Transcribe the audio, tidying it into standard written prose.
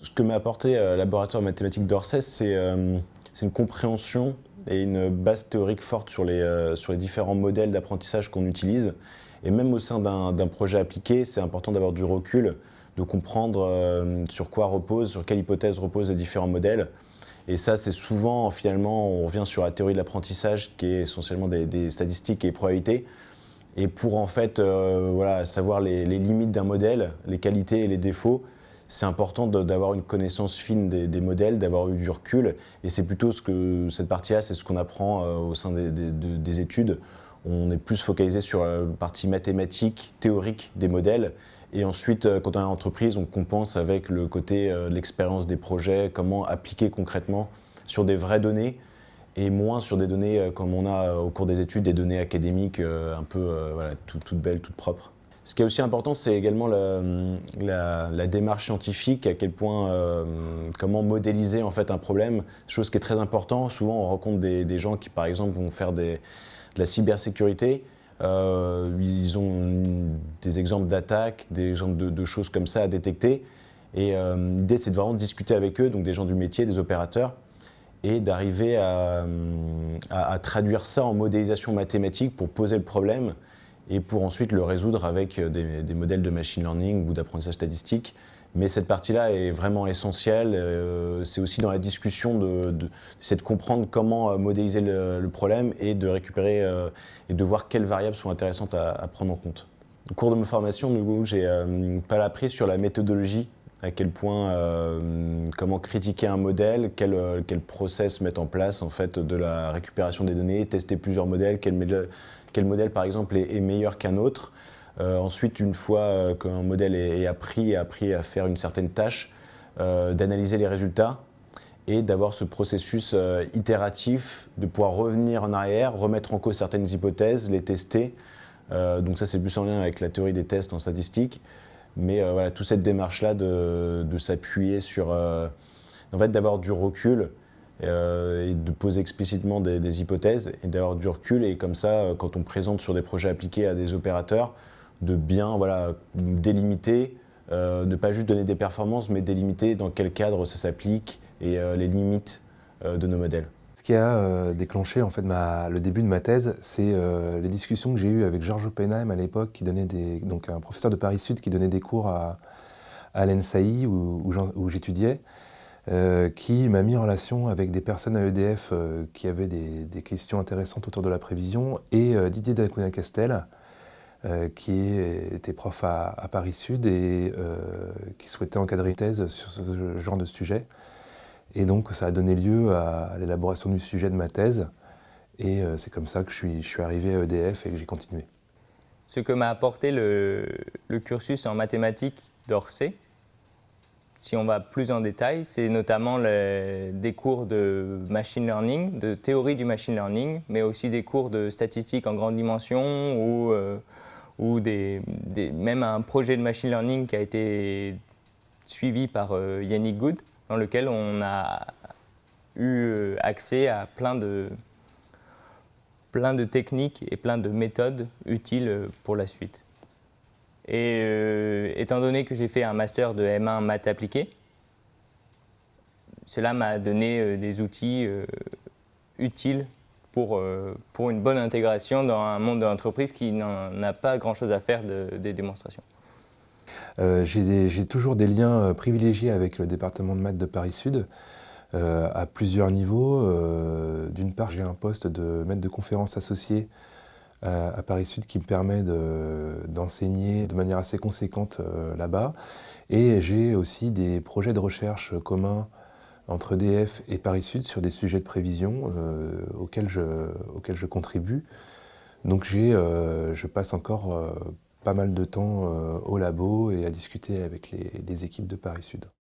Ce que m'a apporté le laboratoire de mathématiques d'Orsay, c'est une compréhension et une base théorique forte sur les différents modèles d'apprentissage qu'on utilise. Et même au sein d'un projet appliqué, c'est important d'avoir du recul, de comprendre sur quoi repose, sur quelle hypothèse reposent les différents modèles. Et ça, c'est souvent, finalement, on revient sur la théorie de l'apprentissage, qui est essentiellement des statistiques et probabilités. Et pour en fait voilà, savoir les limites d'un modèle, les qualités et les défauts, c'est important d'avoir une connaissance fine des modèles, d'avoir eu du recul. Et c'est plutôt cette partie-là, c'est ce qu'on apprend au sein des études. On est plus focalisé sur la partie mathématique, théorique des modèles. Et ensuite, quand on est en entreprise, on compense avec le côté de l'expérience des projets, comment appliquer concrètement sur des vraies données et moins sur des données comme on a au cours des études, des données académiques un peu voilà, toutes belles, toutes propres. Ce qui est aussi important, c'est également la démarche scientifique, à quel point, comment modéliser en fait un problème, chose qui est très importante. Souvent, on rencontre des gens qui, par exemple, vont faire de la cybersécurité. Ils ont des exemples d'attaques, des exemples de choses comme ça à détecter. Et l'idée, c'est de vraiment discuter avec eux, donc des gens du métier, des opérateurs, et d'arriver à traduire ça en modélisation mathématique pour poser le problème et pour ensuite le résoudre avec des modèles de machine learning ou d'apprentissage statistique. Mais cette partie-là est vraiment essentielle. C'est aussi dans la discussion d'essayer de comprendre comment modéliser le problème et de récupérer et de voir quelles variables sont intéressantes à prendre en compte. Au cours de ma formation, du coup, j'ai pas appris sur la méthodologie, à quel point, comment critiquer un modèle, quel process mettre en place en fait, de la récupération des données, tester plusieurs modèles, quel modèle par exemple est meilleur qu'un autre. Ensuite, une fois qu'un modèle est appris à faire une certaine tâche, d'analyser les résultats et d'avoir ce processus itératif, de pouvoir revenir en arrière, remettre en cause certaines hypothèses, les tester. Donc ça, c'est plus en lien avec la théorie des tests en statistique. Mais voilà, toute cette démarche-là de s'appuyer sur, en fait, d'avoir du recul et de poser explicitement des hypothèses et d'avoir du recul. Et comme ça, quand on présente sur des projets appliqués à des opérateurs, de bien voilà, délimiter, ne pas juste donner des performances, mais délimiter dans quel cadre ça s'applique et les limites de nos modèles. Ce qui a déclenché en fait le début de ma thèse, c'est les discussions que j'ai eues avec Georges Oppenheim à l'époque, donc un professeur de Paris Sud qui donnait des cours à l'ENSAI où j'étudiais, qui m'a mis en relation avec des personnes à EDF qui avaient des questions intéressantes autour de la prévision, et Didier Dacunha-Castel, qui était prof à Paris Sud et qui souhaitait encadrer une thèse sur ce genre de sujet. Et donc ça a donné lieu à l'élaboration du sujet de ma thèse, et c'est comme ça que je suis arrivé à EDF et que j'ai continué. Ce que m'a apporté le cursus en mathématiques d'Orsay, si on va plus en détail, c'est notamment des cours de machine learning, de théorie du machine learning, mais aussi des cours de statistiques en grande dimension ou même un projet de machine learning qui a été suivi par Yannick Good, dans lequel on a eu accès à plein de techniques et plein de méthodes utiles pour la suite. Et étant donné que j'ai fait un master de M1 maths appliquées, cela m'a donné des outils utiles pour une bonne intégration dans un monde de l'entreprise qui n'en a pas grand-chose à faire des démonstrations. J'ai toujours des liens privilégiés avec le département de maths de Paris Sud, à plusieurs niveaux. D'une part, j'ai un poste de maître de conférence associé à Paris Sud qui me permet d'enseigner de manière assez conséquente là-bas. Et j'ai aussi des projets de recherche communs entre EDF et Paris Sud sur des sujets de prévision auxquels je contribue. Donc je passe encore pas mal de temps au labo et à discuter avec les équipes de Paris Sud.